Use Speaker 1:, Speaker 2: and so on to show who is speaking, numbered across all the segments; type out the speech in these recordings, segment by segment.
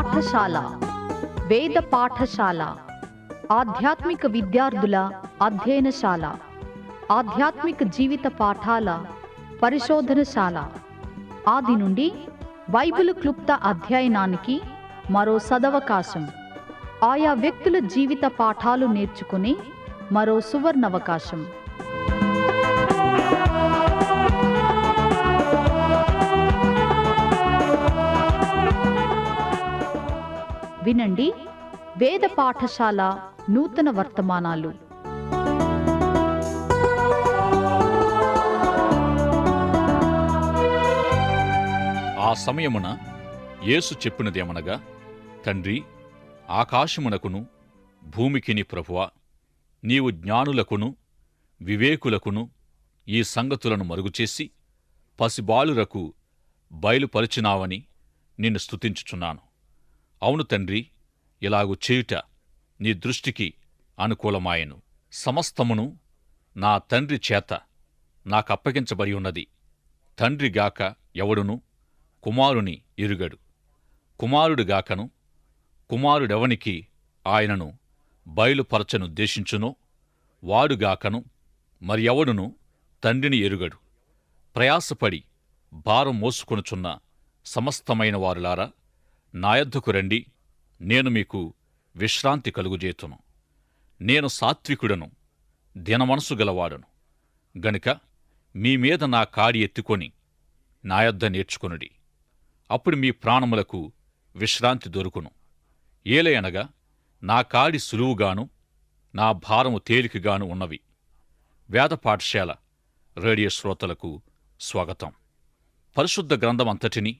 Speaker 1: పాఠశాల వేద పాఠశాల ఆధ్యాత్మిక విద్యార్థుల అధ్యయనశాల ఆధ్యాత్మిక జీవిత పాఠాల పరిశోధనశాల ఆది నుండి బైబిలు క్లుప్త అధ్యయనానికి మరో సదవకాశం. ఆయా వ్యక్తుల జీవిత పాఠాలు నేర్చుకునే మరో సువర్ణవకాశం. వినండి వేద పాఠశాల నూతన వర్తమానాలు.
Speaker 2: ఆ సమయమున యేసు చెప్పినదేమనగా, తండ్రి, ఆకాశమునకును భూమికిని ప్రభువా, నీవు జ్ఞానులకును వివేకులకును ఈ సంగతులను మరుగుచేసి పసిబాలురకు బయలుపరిచినావని నిన్ను స్తుతించుచున్నాను. అవును తండ్రి, ఇలాగు చేయుట నీ దృష్టికి అనుకూలమాయెను. సమస్తమును నా తండ్రి చేత నాకప్పగించబడి ఉన్నది. తండ్రిగాక ఎవడును కుమారుని ఎరుగడు, కుమారుడుగాకను కుమారుడెవనికి ఆయనను బయలుపరచనుద్దేశించునో వాడుగాకను మరి ఎవడును తండ్రిని ఎరుగడు. ప్రయాసపడి భారం మోసుకొనుచున్న సమస్తమైన వారులారా, నా యొద్దకు రండి, నేను మీకు విశ్రాంతి కలుగుజేతును. నేను సాత్వికుడను, దినమనసు గలవాడను గనుక మీమీద నా కాడి ఎత్తుకొని నా యొద్ద నేర్చుకొనుడి. అప్పుడు మీ ప్రాణములకు విశ్రాంతి దొరుకును. ఏలయనగా నా కాడి సులువుగాను నా భారము తేలికగాను ఉన్నవి. వేద పాఠశాల రేడియో శ్రోతలకు స్వాగతం. పరిశుద్ధ గ్రంథమంతటినీ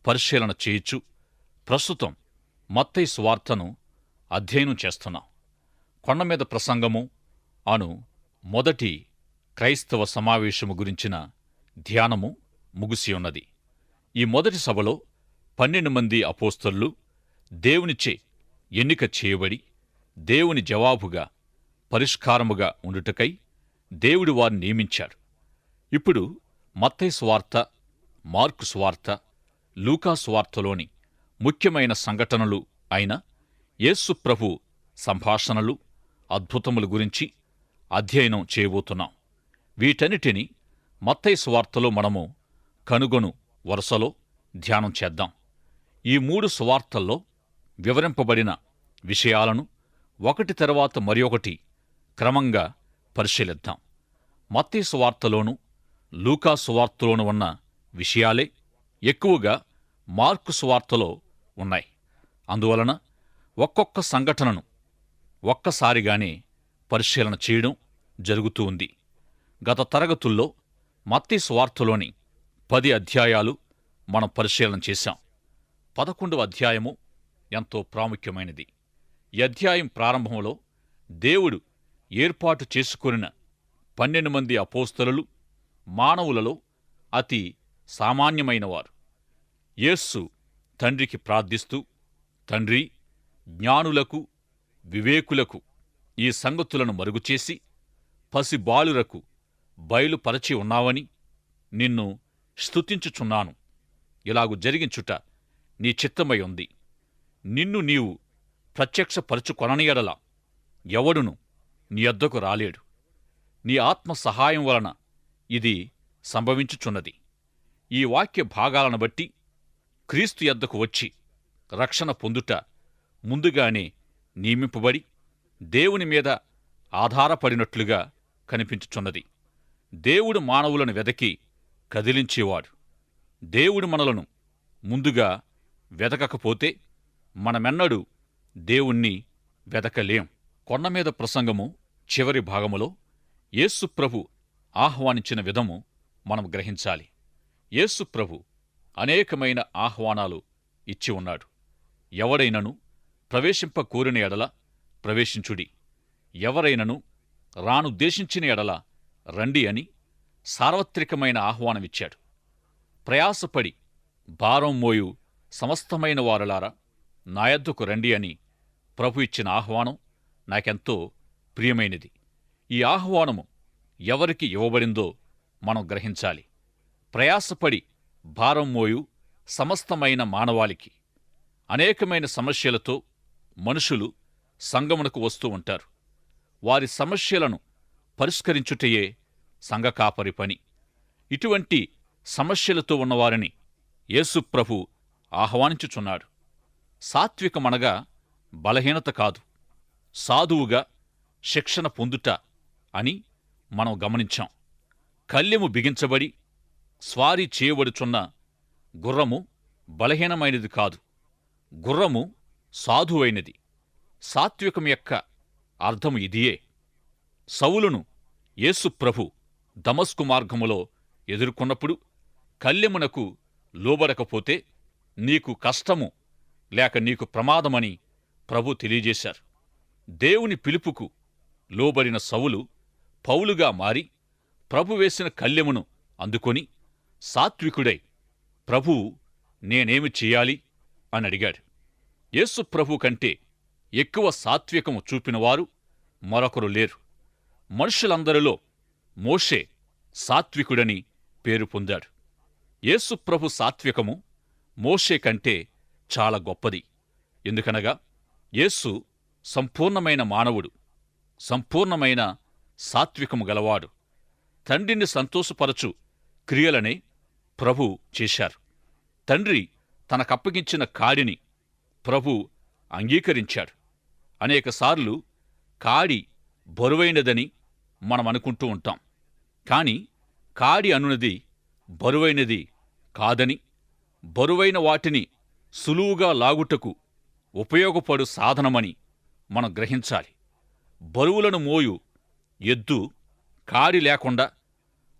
Speaker 2: పరిశీలన చేయుచు ప్రస్తుతం మత్తయి సువార్తను అధ్యయనం చేస్తున్నాం. కొండమీద ప్రసంగము అను మొదటి క్రైస్తవ సమావేశము గురించిన ధ్యానము ముగిసి ఉన్నది. ఈ మొదటి సభలో 12 మంది అపోస్తలులు దేవునిచే ఎన్నిక చేయబడి దేవుని జవాబుగా పరిష్కారముగా ఉండుటకై దేవుడు వారిని నియమించాడు. ఇప్పుడు మత్తయి సువార్త, మార్కు సువార్త, లూకా సువార్తలోని ముఖ్యమైన సంఘటనలు అయిన యేసు ప్రభు సంభాషణలు, అద్భుతముల గురించి అధ్యయనం చేయబోతున్నాం. వీటన్నిటినీ మత్తయి సువార్తలో మనము కనుగొను వరుసలో ధ్యానం చేద్దాం. ఈ 3 సువార్తల్లో వివరింపబడిన విషయాలను ఒకటి తర్వాత మరియొకటి క్రమంగా పరిశీలిద్దాం. మత్తయి సువార్తలోనూ లూకా సువార్తలోనూ ఉన్న విషయాలే ఎక్కువగా మార్కు సువార్తలో ఉన్నాయి. అందువలన ఒక్కొక్క సంఘటనను ఒక్కసారిగానే పరిశీలన చేయడం జరుగుతూ ఉంది. గత తరగతుల్లో మత్తయి సువార్తలోని 10 అధ్యాయాలు మనం పరిశీలన చేశాం. 11వ అధ్యాయము ఎంతో ప్రాముఖ్యమైనది. ఈ అధ్యాయం ప్రారంభంలో దేవుడు ఏర్పాటు చేసుకొనిన 12 మంది అపోస్తలులు మానవులలో అతి సామాన్యమైనవారు. యేసు తండ్రికి ప్రార్థిస్తూ, తండ్రి, జ్ఞానులకు వివేకులకు ఈ సంగతులను మరుగుచేసి పసిబాలురకు బయలుపరచి ఉన్నావని నిన్ను స్తుతించుచున్నాను. ఇలాగు జరిగించుట నీ చిత్తమై ఉంది. నిన్ను నీవు ప్రత్యక్షపరచుకొనని యెడల ఎవడును నీ యొద్దకు రాలేడు. నీ ఆత్మ సహాయం వలన ఇది సంభవించుచున్నది. ఈ వాక్య భాగాలను బట్టి క్రీస్తు యొద్దకు వచ్చి రక్షణ పొందుట ముందుగానే నియమింపబడి దేవుని మీద ఆధారపడినట్లుగా కనిపించుచున్నది. దేవుడు మానవులను వెదకి కదిలించేవాడు. దేవుడు మనలను ముందుగా వెదకకపోతే మనమెన్నడూ దేవుణ్ణి వెదకలేం. కొండమీద ప్రసంగము చివరి భాగములో యేసు ప్రభు ఆహ్వానించిన విధము మనం గ్రహించాలి. యేసు ప్రభు అనేకమైన ఆహ్వానాలు ఇచ్చి ఉన్నాడు. ఎవడైనను ప్రవేశింపకోరిన ఎడల ప్రవేశించుడి, ఎవరైనను రానుద్దేశించిన ఎడల రండి అని సార్వత్రికమైన ఆహ్వానమిచ్చాడు. ప్రయాసపడి భారం మోయు సమస్తమైన వారులారా, నా యొద్దకు రండి అని ప్రభు ఇచ్చిన ఆహ్వానం నాకెంతో ప్రియమైనది. ఈ ఆహ్వానము ఎవరికి ఇవ్వబడిందో మనం గ్రహించాలి. ప్రయాసపడి భారం మోయు సమస్తమైన మానవాళికి. అనేకమైన సమస్యలతో మనుషులు సంఘమునకు వస్తూ ఉంటారు. వారి సమస్యలను పరిష్కరించుటయే సంఘ కాపరి పని. ఇటువంటి సమస్యలతో ఉన్నవారిని యేసు ప్రభు ఆహ్వానించుచున్నాడు. సాత్వికమనగా బలహీనత కాదు, సాధువుగా శిక్షణ పొందుట అని మనం గమనించాం. కళ్ళెము బిగించబడి స్వారీ చేయబడుచున్న గుర్రము బలహీనమైనది కాదు, గుర్రము సాధువైనది. సాత్వికం యొక్క అర్థము ఇదియే. సౌలును యేసు ప్రభు దమస్కు మార్గములో ఎదుర్కొన్నప్పుడు కళ్ళెమునకు లోబడకపోతే నీకు కష్టము లేక నీకు ప్రమాదమని ప్రభు తెలియజేశారు. దేవుని పిలుపుకు లోబడిన సౌలు పౌలుగా మారి ప్రభు వేసిన కళ్ళెమును అందుకొని సాత్వికుడై, ప్రభువు నేనేమి చెయ్యాలి అని అడిగాడు. యేసు ప్రభు కంటే ఎక్కువ సాత్వికము చూపినవారు మరొకరు లేరు. మనుషులందరిలో మోషే సాత్వికుడని పేరు పొందాడు. యేసు ప్రభు సాత్వికము మోషే కంటే చాలా గొప్పది. ఎందుకనగా యేసు సంపూర్ణమైన మానవుడు, సంపూర్ణమైన సాత్వికము గలవాడు. తండ్రిని సంతోషపరచు క్రియలనే ప్రభు చేశారు. తండ్రి తనకప్పగించిన కాడిని ప్రభు అంగీకరించాడు. అనేకసార్లు కాడి బరువైనదని మనం అనుకుంటూ ఉంటాం. కాని కాడి అనునది బరువైనది కాదని, బరువైన వాటిని సులువుగా లాగుటకు ఉపయోగపడు సాధనమని మనం గ్రహించాలి. బరువులను మోయు ఎద్దు కాడి లేకుండా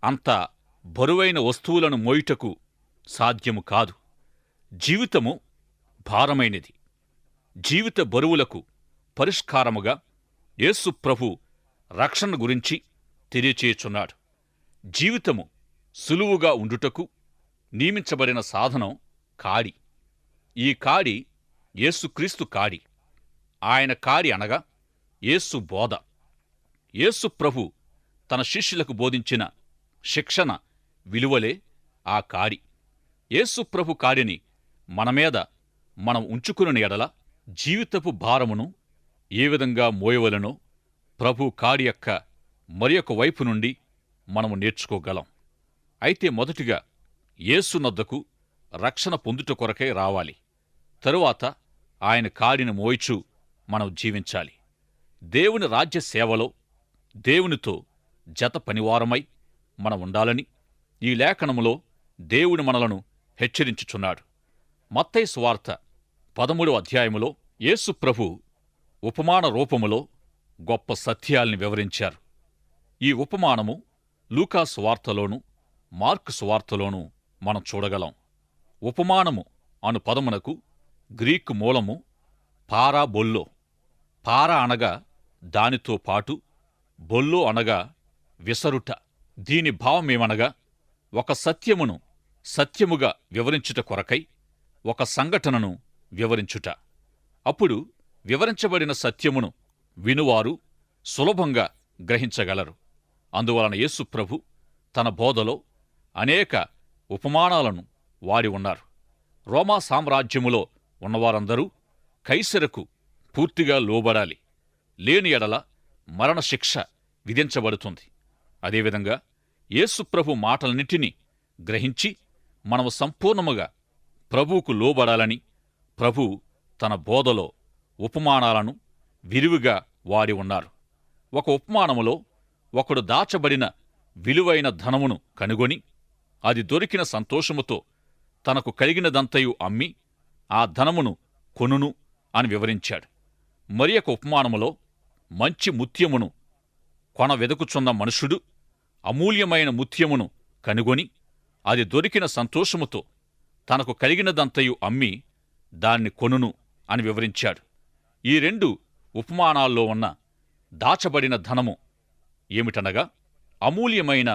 Speaker 2: అంత బరువైన వస్తువులను మోయుటకు సాధ్యము కాదు. జీవితము భారమైనది. జీవిత బరువులకు పరిష్కారముగా యేసు ప్రభు రక్షణ గురించి తెలియచేయుచున్నాడు. జీవితము సులువుగా ఉండుటకు నియమించబడిన సాధనం కాడి. ఈ కాడి యేసుక్రీస్తు కాడి. ఆయన కాడి అనగా యేసు బోధ. యేసు ప్రభు తన శిష్యులకు బోధించిన శిక్షణ విలువలే ఆ కాడి. యేసు ప్రభు కాడిని మనమీద మనం ఉంచుకుని ఎడల జీవితపు భారమును ఏ విధంగా మోయవలనో ప్రభు కాడి యొక్క మరియొక వైపు నుండి మనము నేర్చుకోగలం. అయితే మొదటిగా యేసునొద్దకు రక్షణ పొందుట కొరకై రావాలి. తరువాత ఆయన కాడిని మోయిచు మనం జీవించాలి. దేవుని రాజ్య సేవలో దేవునితో జత పనివారమై మనం ఉండాలని ఈ లేఖనములో దేవుని మనలను హెచ్చరించుచున్నాడు. మత్తయి సువార్త 13వ అధ్యాయములో యేసు ప్రభు ఉపమాన రూపములో గొప్ప సత్యాల్ని వివరించారు. ఈ ఉపమానము లూకా సువార్తలోను మార్కు సువార్తలోను మనం చూడగలం. ఉపమానము అను పదమునకు గ్రీకు మూలము పారా బొల్లో. పారా అనగా దానితో పాటు, బొల్లో అనగా విసరుట. దీని భావమేమనగా ఒక సత్యమును సత్యముగా వివరించుట కొరకై ఒక సంఘటనను వివరించుట. అప్పుడు వివరించబడిన సత్యమును వినువారు సులభంగా గ్రహించగలరు. అందువలన యేసు ప్రభు తన బోధలో అనేక ఉపమానాలను వాడి ఉన్నారు. రోమా సామ్రాజ్యములో ఉన్నవారందరూ కైసరుకు పూర్తిగా లోబడాలి. లేని ఎడల మరణశిక్ష విధించబడుతుంది. అదేవిధంగా యేసు ప్రభు మాటలన్నిటినీ గ్రహించి మనము సంపూర్ణముగా ప్రభువుకు లోబడాలని ప్రభు తన బోధలో ఉపమానాలను విరివిగా వాడి ఉన్నారు. ఒక ఉపమానములో ఒకడు దాచబడిన విలువైన ధనమును కనుగొని అది దొరికిన సంతోషముతో తనకు కలిగినదంతయు అమ్మి ఆ ధనమును కొనును అని వివరించాడు. మరి ఒక ఉపమానములో మంచి ముత్యమును కొన వెదుకుచున్న మనుషుడు అమూల్యమైన ముత్యమును కనుగొని అది దొరికిన సంతోషముతో తనకు కలిగినదంతయు అమ్మి దాన్ని కొనును అని వివరించాడు. ఈ రెండు ఉపమానాల్లో ఉన్న దాచబడిన ధనము ఏమిటనగా, అమూల్యమైన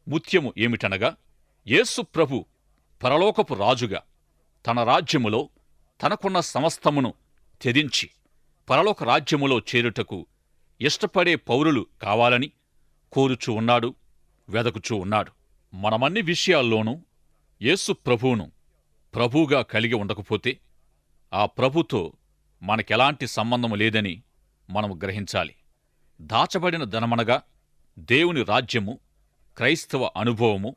Speaker 2: ముత్యము ఏమిటనగా, యేసు ప్రభు పరలోకపు రాజుగా తన రాజ్యములో తనకున్న సమస్తమును త్యజించి పరలోక రాజ్యములో చేరుటకు ఇష్టపడే పౌరులు కావాలని కోరుచూ ఉన్నాడు, వెదకుచూ ఉన్నాడు. మనమన్ని విషయాల్లోనూ యేసు ప్రభువును ప్రభువుగా కలిగి ఉండకపోతే ఆ ప్రభుతో మనకెలాంటి సంబంధము లేదని మనము గ్రహించాలి. దాచబడిన ధనమనగా దేవుని రాజ్యము, క్రైస్తవ అనుభవము,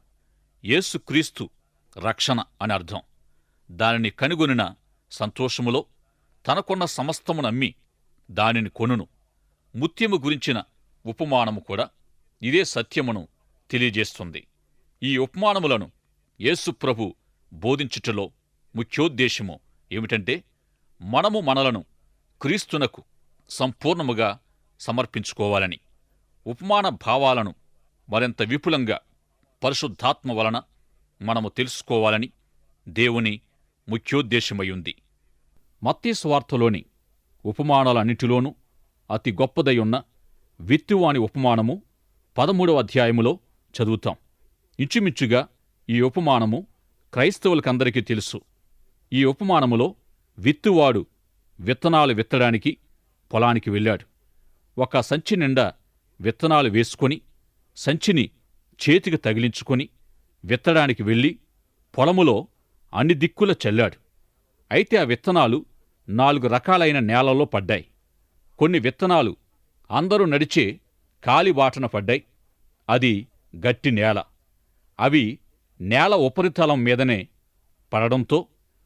Speaker 2: యేసుక్రీస్తు రక్షణ అని అర్థం. దానిని కనుగొనిన సంతోషములో తనకున్న సమస్తమునమ్మి దానిని కొనును. ముత్యము గురించిన ఉపమానము కూడా ఇదే సత్యమును తెలియజేస్తుంది. ఈ ఉపమానములను యేసుప్రభు బోధించుటలో ముఖ్యోద్దేశము ఏమిటంటే, మనము మనలను క్రీస్తునకు సంపూర్ణముగా సమర్పించుకోవాలని, ఉపమాన భావాలను మరింత విపులంగా పరిశుద్ధాత్మ వలన మనము తెలుసుకోవాలని దేవుని ముఖ్యోద్దేశమయ్యుంది. మత్తయి సువార్తలోని ఉపమానాలన్నిటిలోనూ అతి గొప్పదై ఉన్న విత్తువాని ఉపమానము 13వ అధ్యాయములో చదువుతాం. ఇంచుమించుగా ఈ ఉపమానము క్రైస్తవులకందరికీ తెలుసు. ఈ ఉపమానములో విత్తువాడు విత్తనాలు విత్తడానికి పొలానికి వెళ్ళాడు. ఒక సంచి నిండా విత్తనాలు వేసుకొని సంచిని చేతికి తగిలించుకొని విత్తడానికి వెళ్ళి పొలములో అన్ని దిక్కుల చల్లాడు. అయితే ఆ విత్తనాలు 4 రకాలైన నేలల్లో పడ్డాయి. కొన్ని విత్తనాలు అందరూ నడిచే కాలిబాటన పడ్డాయి. అది గట్టి నేల. అవి నేల ఉపరితలం మీదనే పడడంతో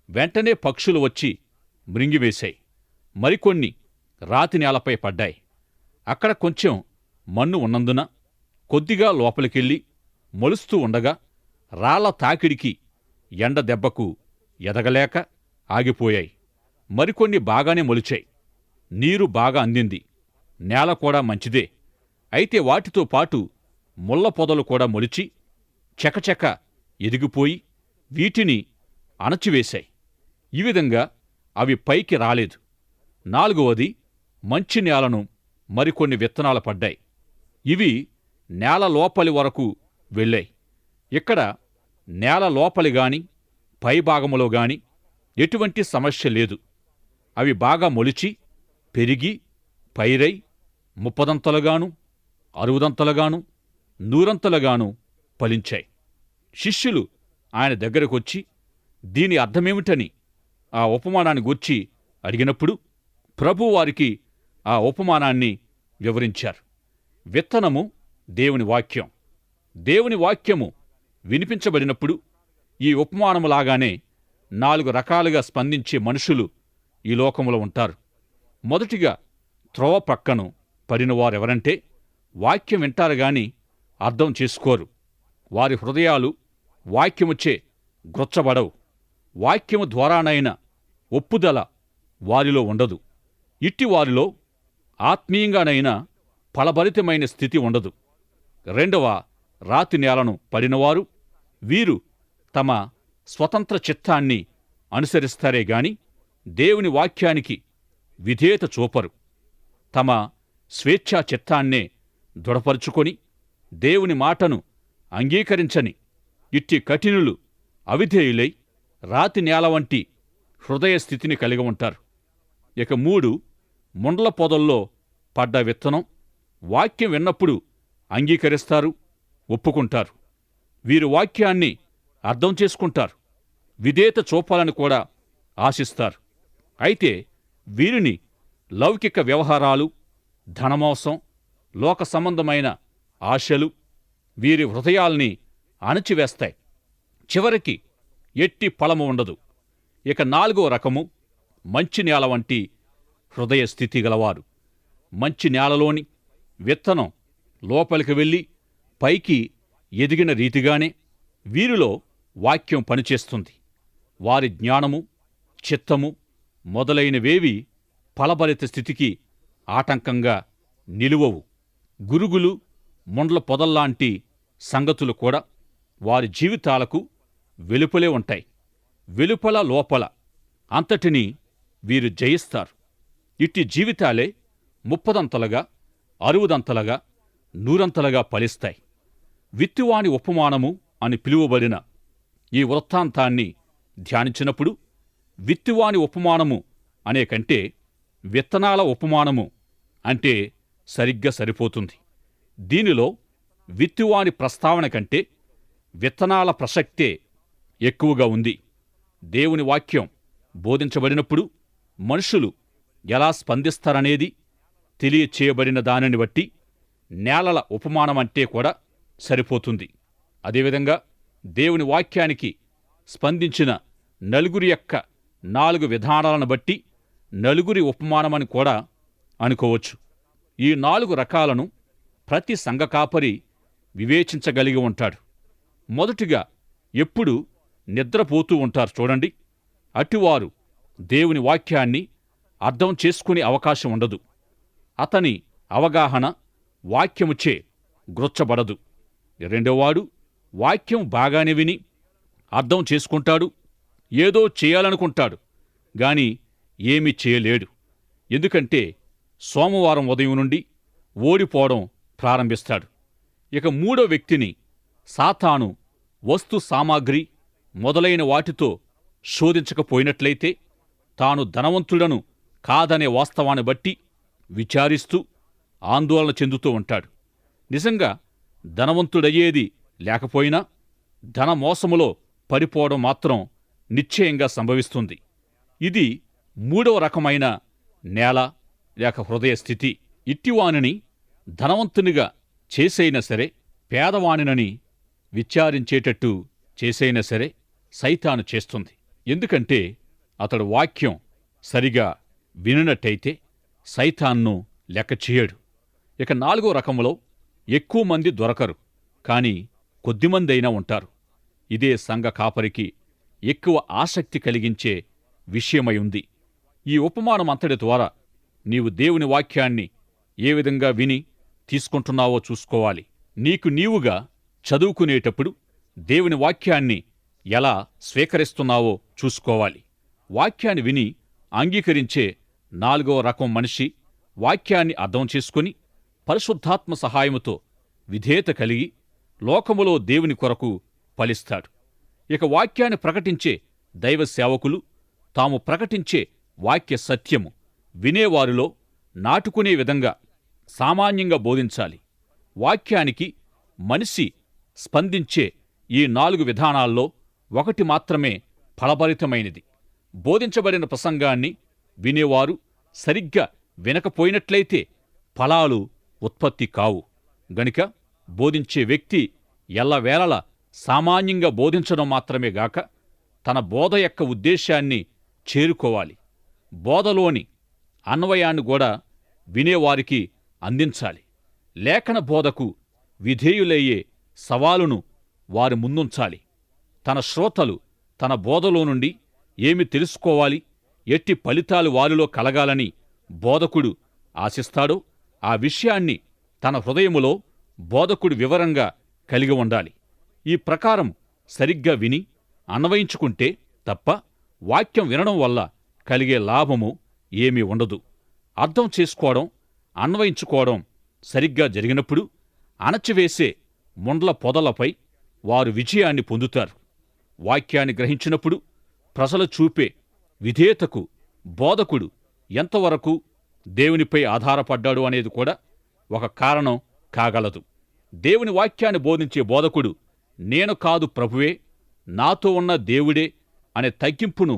Speaker 2: వెంటనే పక్షులు వచ్చి మృంగివేశాయి. మరికొన్ని రాతి నేలపై పడ్డాయి. అక్కడ కొంచెం మన్ను ఉన్నందున కొద్దిగా లోపలికెళ్ళి మొలుస్తూ ఉండగా రాళ్ల తాకిడికి ఎండ దెబ్బకు ఎదగలేక ఆగిపోయాయి. మరికొన్ని బాగానే మొలిచాయి. నీరు బాగా అందింది. నేల కూడా మంచిదే. అయితే వాటితో పాటు ముళ్ళ పొదలు కూడా మొలిచి చకచక ఎదిగిపోయి వీటిని అణచివేశాయి. ఈ విధంగా అవి పైకి రాలేదు. 4వది మంచి నేలను మరికొన్ని విత్తనాలు పడ్డాయి. ఇవి నేల లోపలి వరకు వెళ్ళాయి. ఇక్కడ నేల లోపలి గాని పైభాగములో గాని ఎటువంటి సమస్య లేదు. అవి బాగా మొలిచి పెరిగి పైరై 30దంతలుగాను 60దంతలుగాను 100ంతలుగాను ఫలించాయి. శిష్యులు ఆయన దగ్గరకొచ్చి దీని అర్థమేమిటని ఆ ఉపమానాన్ని గూర్చి అడిగినప్పుడు ప్రభువు వారికి ఆ ఉపమానాన్ని వివరించారు. విత్తనము దేవుని వాక్యం. దేవుని వాక్యము వినిపించబడినప్పుడు ఈ ఉపమానములాగానే 4 రకాలుగా స్పందించే మనుషులు ఈ లోకములో ఉంటారు. మొదటిగా త్రోవ ప్రక్కను పడినవారెవరంటే వాక్యం వింటారు గాని అర్థం చేసుకోరు. వారి హృదయాలు వాక్యముచే గ్రొచ్చబడవు. వాక్యము ద్వారానైన ఒప్పుదల వారిలో ఉండదు. ఇట్టి వారిలో ఆత్మీయంగానైనా ఫలభరితమైన స్థితి ఉండదు. 2వ రాతి నేలను పడినవారు, వీరు తమ స్వతంత్ర చిత్తాన్ని అనుసరిస్తారే గాని దేవుని వాక్యానికి విధేయత చూపరు. తమ స్వేచ్ఛా చిత్తాన్నే దృఢపరుచుకొని దేవుని మాటను అంగీకరించని ఇట్టి కఠినులు అవిధేయులై రాతి నేల వంటి హృదయ స్థితిని కలిగి ఉంటారు. ఇక 3 ముండ్ల పొదల్లో పడ్డ విత్తనం. వాక్యం విన్నప్పుడు అంగీకరిస్తారు, ఒప్పుకుంటారు. వీరు వాక్యాన్ని అర్థం చేసుకుంటారు, విధేయత చూపాలని కూడా ఆశిస్తారు. అయితే వీరిని లౌకిక వ్యవహారాలు, ధనమోసం, లోక సంబంధమైన ఆశలు వీరి హృదయాల్ని అణచివేస్తాయి. చివరికి ఎట్టి ఫలము ఉండదు. ఇక 4వ రకము మంచి నేల వంటి హృదయ స్థితి గలవారు. మంచి నేలలోని విత్తనం లోపలికి వెళ్ళి పైకి ఎదిగిన రీతిగానే వీరిలో వాక్యం పనిచేస్తుంది. వారి జ్ఞానము, చిత్తము మొదలైనవేవి ఫలభరిత స్థితికి ఆటంకంగా నిలువవు. గురుగులు, ముండ్ల పొదల్లాంటి సంగతులు కూడా వారి జీవితాలకు వెలుపలే ఉంటాయి. వెలుపల లోపల అంతటినీ వీరు జయిస్తారు. ఇట్టి జీవితాలే 30దంతలుగా 60దంతలుగా 100ంతలుగా ఫలిస్తాయి. విత్తువాని ఉపమానము అని పిలువబడిన ఈ వృత్తాంతాన్ని ధ్యానించినప్పుడు విత్తువాని ఉపమానము అనే కంటే విత్తనాల ఉపమానము అంటే సరిగ్గా సరిపోతుంది. దీనిలో విత్తువాని ప్రస్తావన కంటే విత్తనాల ప్రసక్తే ఎక్కువగా ఉంది. దేవుని వాక్యం బోధించబడినప్పుడు మనుషులు ఎలా స్పందిస్తారనేది తెలియచేయబడిన దానిని బట్టి నేలల ఉపమానమంటే కూడా సరిపోతుంది. అదేవిధంగా దేవుని వాక్యానికి స్పందించిన నలుగురి యొక్క 4 విధానాలను బట్టి నలుగురి ఉపమానమని కూడా అనుకోవచ్చు. ఈ 4 రకాలను ప్రతి సంఘ కాపరి వివేచించగలిగి ఉంటాడు. మొదటిగా ఎప్పుడు నిద్రపోతూ ఉంటారు చూడండి. అటివారు దేవుని వాక్యాన్ని అర్థం చేసుకునే అవకాశం ఉండదు. అతని అవగాహన వాక్యముచే గ్రొచ్చబడదు. రెండోవాడు వాక్యం బాగానే విని అర్థం చేసుకుంటాడు, ఏదో చేయాలనుకుంటాడు, గాని ఏమీ చేయలేడు. ఎందుకంటే సోమవారం ఉదయం నుండి ఓడిపోవడం ప్రారంభిస్తాడు. ఇక మూడో వ్యక్తిని సాతాను వస్తు సామాగ్రి మొదలైన వాటితో శోధించకపోయినట్లయితే తాను ధనవంతుడను కాదనే వాస్తవాన్ని బట్టి విచారిస్తూ ఆందోళన చెందుతూ ఉంటాడు. నిజంగా ధనవంతుడయ్యేది లేకపోయినా ధనమోసములో పడిపోవడం మాత్రం నిశ్చయంగా సంభవిస్తుంది. ఇది మూడవ రకమైన నేల లేక హృదయ స్థితి. ఇట్టివానిని ధనవంతునిగా చేసైనా సరే, పేదవానినని విచారించేటట్టు చేసైనా సరే సైతాను చేస్తుంది. ఎందుకంటే అతడు వాక్యం సరిగా వినినట్టయితే సైతాన్ను లెక్క చేయడు. ఇక 4వ రకములో ఎక్కువ మంది దొరకరు, కాని కొద్దిమందైనా ఉంటారు. ఇదే సంఘ కాపరికి ఎక్కువ ఆసక్తి కలిగించే విషయమై ఉంది. ఈ ఉపమానమంతటి ద్వారా నీవు దేవుని వాక్యాన్ని ఏ విధంగా విని తీసుకుంటున్నావో చూసుకోవాలి. నీకు నీవుగా చదువుకునేటప్పుడు దేవుని వాక్యాన్ని ఎలా స్వీకరిస్తున్నావో చూసుకోవాలి. వాక్యాన్ని విని అంగీకరించే 4వ రకం మనిషి వాక్యాన్ని అర్థం చేసుకుని పరిశుద్ధాత్మ సహాయముతో విధేయత కలిగి లోకములో దేవుని కొరకు ఫలిస్తాడు. ఇక వాక్యాన్ని ప్రకటించే దైవ సేవకులు తాము ప్రకటించే వాక్య సత్యము వినేవారిలో నాటుకునే విధంగా సామాన్యంగా బోధించాలి. వాక్యానికి మనిషి స్పందించే ఈ 4 విధానాల్లో ఒకటి మాత్రమే ఫలభరితమైనది. బోధించబడిన ప్రసంగాన్ని వినేవారు సరిగ్గా వినకపోయినట్లయితే ఫలాలు ఉత్పత్తి కావు. గనుక బోధించే వ్యక్తి ఎల్లవేళలా సామాన్యంగా బోధించడం మాత్రమే గాక తన బోధ యొక్క ఉద్దేశాన్ని చేరుకోవాలి. బోధలోని అన్వయాన్ని కూడా వినేవారికి అందించాలి. లేఖన బోధకు విధేయులయ్యే సవాలును వారి ముందుంచాలి. తన శ్రోతలు తన బోధలో నుండి ఏమి తెలుసుకోవాలి, ఎట్టి ఫలితాలు వారిలో కలగాలని బోధకుడు ఆశిస్తాడో ఆ విషయాన్ని తన హృదయములో బోధకుడు వివరంగా కలిగి ఉండాలి. ఈ ప్రకారం సరిగ్గా విని అన్వయించుకుంటే తప్ప వాక్యం వినడం వల్ల కలిగే లాభము ఏమీ ఉండదు. అర్థం చేసుకోవడం, అన్వయించుకోవడం సరిగ్గా జరిగినప్పుడు అణచివేసే ముండ్ల పొదలపై వారు విజయాన్ని పొందుతారు. వాక్యాన్ని గ్రహించినప్పుడు ప్రజలు చూపే విధేయతకు బోధకుడు ఎంతవరకు దేవునిపై ఆధారపడ్డాడు అనేది కూడా ఒక కారణం కాగలదు. దేవుని వాక్యాన్ని బోధించే బోధకుడు నేను కాదు ప్రభువే, నాతో ఉన్న దేవుడే అనే తగ్గింపును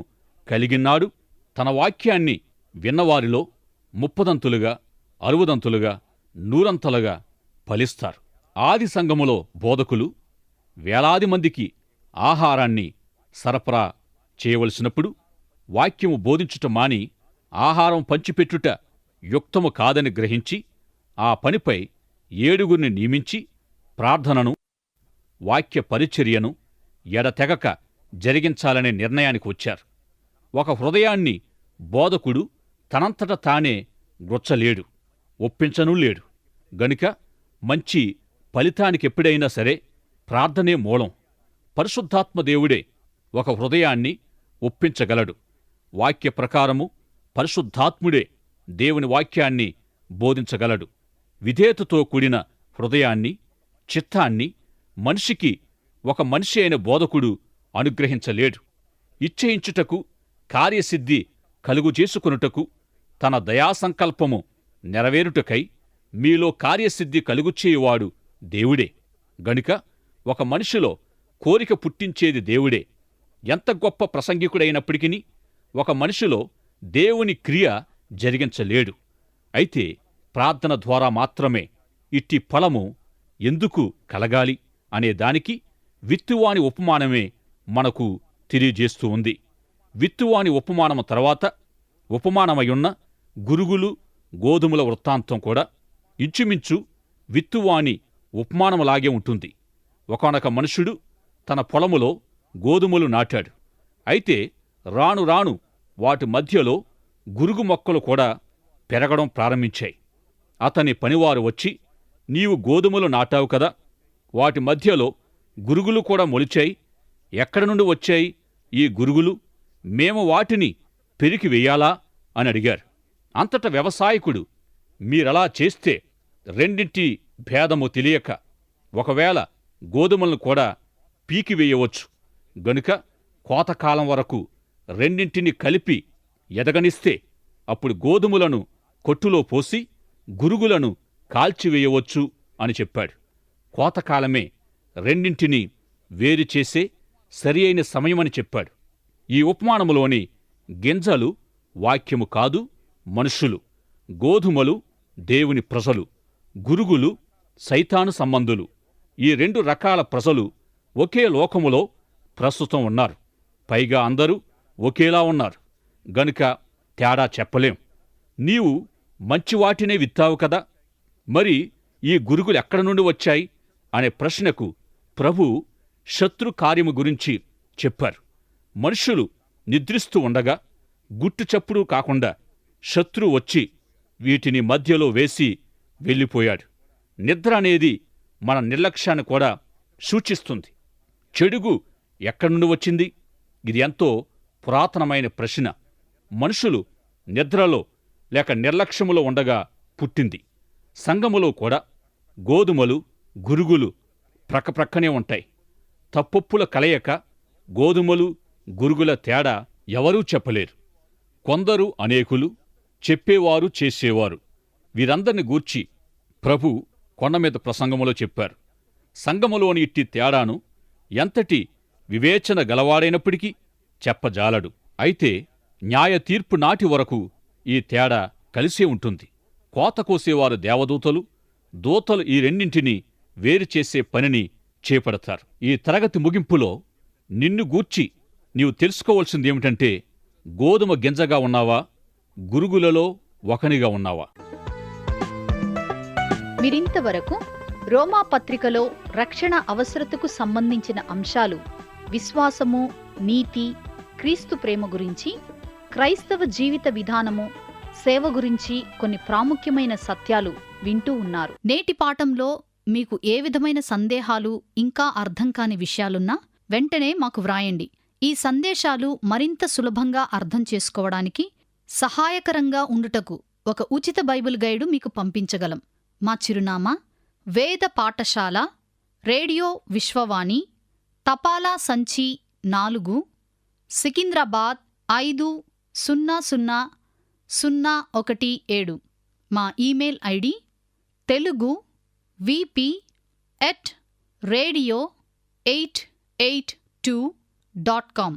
Speaker 2: కలిగినాడు. తన వాక్యాన్ని విన్నవారిలో 30దంతులుగా, 60దంతులుగా, 100అంతలుగా ఫలిస్తారు. ఆది సంఘములో బోధకులు వేలాది మందికి ఆహారాన్ని సరఫరా చేయవలసినప్పుడు వాక్యము బోధించుట మాని ఆహారం పంచిపెట్టుట యుక్తము కాదని గ్రహించి ఆ పనిపై 7గురిని నియమించి ప్రార్థనను, వాక్య పరిచర్యను ఎడతెగక జరిగించాలనే నిర్ణయానికి వచ్చారు. ఒక హృదయాన్ని బోధకుడు తనంతట తానే గ్రొచ్చలేడు, ఒప్పించనూ లేడు. గనుక మంచి ఫలితానికెప్పుడైనా సరే ప్రార్థనే మూలం. పరిశుద్ధాత్మ దేవుడే ఒక హృదయాన్ని ఒప్పించగలడు. వాక్య ప్రకారము పరిశుద్ధాత్ముడే దేవుని వాక్యాన్ని బోధించగలడు. విధేయతతో కూడిన హృదయాన్ని, చిత్తాన్ని మనిషికి ఒక మనిషి అయిన బోధకుడు అనుగ్రహించలేడు. ఇచ్చయించుటకు, కార్యసిద్ధి కలుగుచేసుకొనుటకు, తన దయాసంకల్పము నెరవేరుటకై మీలో కార్యసిద్ధి కలుగుచేయువాడు దేవుడే. గనుక ఒక మనిషిలో కోరిక పుట్టించేది దేవుడే. ఎంత గొప్ప ప్రసంగికుడైనప్పటికీ ఒక మనిషిలో దేవుని క్రియ జరిగించలేడు. అయితే ప్రార్థన ద్వారా మాత్రమే ఇట్టి ఫలము ఎందుకు కలగాలి అనే దానికి విత్తువాని ఉపమానమే మనకు తెలియజేస్తూ ఉంది. విత్తువాని ఉపమానము తర్వాత ఉపమానమయున్న గురుగులు గోధుమల వృత్తాంతం కూడా ఇంచుమించు విత్తువాని ఉపమానములాగే ఉంటుంది. ఒకానొక మనుషుడు తన పొలములో గోధుమలు నాటాడు. అయితే రాను రాను వాటి మధ్యలో గురుగు మొక్కలు కూడా పెరగడం ప్రారంభించాయి. అతని పనివారు వచ్చి, నీవు గోధుమలు నాటావు కదా, వాటి మధ్యలో గురుగులు కూడా మొలిచాయి, ఎక్కడి నుండి వచ్చాయి ఈ గురుగులు? మేము వాటిని పెరికి వెయ్యాలా అని అడిగారు. అంతట వ్యవసాయకుడు, మీరలా చేస్తే రెండింటి భేదము తెలియక ఒకవేళ గోధుమలను కూడా పీకివేయవచ్చు. గనుక కోతకాలం వరకు రెండింటిని కలిపి ఎదగనిస్తే అప్పుడు గోధుమలను కొట్టులో పోసి గురుగులను కాల్చివేయవచ్చు అని చెప్పాడు. కోతకాలమే రెండింటినీ వేరు చేసే సరి అయిన సమయమని చెప్పాడు. ఈ ఉపమానములోని గింజలు వాక్యము కాదు, మనుషులు. గోధుమలు దేవుని ప్రజలు, గురుగులు సైతాను సంబంధులు. ఈ రెండు రకాల ప్రజలు ఒకే లోకములో ప్రస్తుతం ఉన్నారు. పైగా అందరూ ఒకేలా ఉన్నారు. గనుక తేడా చెప్పలేం. నీవు మంచివాటినే విత్తావు కదా, మరి ఈ గురుగులు ఎక్కడి నుండి వచ్చాయి అనే ప్రశ్నకు ప్రభు శత్రు కార్యము గురించి చెప్పారు. మనుషులు నిద్రిస్తూ ఉండగా గుట్టు చప్పుడు కాకుండా శత్రు వచ్చి వీటిని మధ్యలో వేసి వెళ్ళిపోయాడు. నిద్ర అనేది మన నిర్లక్ష్యాన్ని కూడా సూచిస్తుంది. చెడుగు ఎక్కడి నుండి వచ్చింది? ఇది ఎంతో పురాతనమైన ప్రశ్న. మనుషులు నిద్రలో లేక నిర్లక్ష్యములో ఉండగా పుట్టింది. సంఘములో కూడా గోధుమలు గురుగులు ప్రక్కప్రక్కనే ఉంటాయి. తప్పొప్పుల కలయక గోధుమలు గురుగుల తేడా ఎవరూ చెప్పలేరు. కొందరు అనేకులు, చెప్పేవారు చేసేవారు, వీరందరిని గూర్చి ప్రభు కొండమీద ప్రసంగములో చెప్పారు. సంఘములోని ఇట్టి తేడాను ఎంతటి వివేచన గలవాడైనప్పటికీ చెప్పజాలడు. అయితే న్యాయ తీర్పు నాటి వరకు ఈ తేడా కలిసే ఉంటుంది. కోత కోసేవారు దేవదూతలు, దూతలు ఈ రెండింటినీ వేరు చేసే పనిని చేపడతారు. ఈ తరగతి ముగింపులో నిన్ను గూర్చి నీవు తెలుసుకోవాల్సిందేమిటంటే, గోధుమ గింజగా ఉన్నావా, గురుగులలో ఒకనిగా ఉన్నావా?
Speaker 1: మీరింతవరకు రోమా పత్రికలో రక్షణ అవసరతకు సంబంధించిన అంశాలు, విశ్వాసము, నీతి, క్రీస్తు ప్రేమ గురించి, క్రైస్తవ జీవిత విధానము, సేవ గురించి కొన్ని ప్రాముఖ్యమైన సత్యాలు వింటూ ఉన్నారు. నేటి పాఠంలో మీకు ఏ విధమైన సందేహాలు, ఇంకా అర్థం కాని విషయాలున్నా వెంటనే మాకు వ్రాయండి. ఈ సందేశాలు మరింత సులభంగా అర్థం చేసుకోవడానికి సహాయకరంగా ఉండుటకు ఒక ఉచిత బైబిల్ గైడు మీకు పంపించగలం. మా చిరునామా: వేద పాఠశాల, రేడియో విశ్వవాణి, తపాలా సంచి 4, సికింద్రాబాద్ 500017. మా ఈమెయిల్ ఐడి telugu@radio882.com.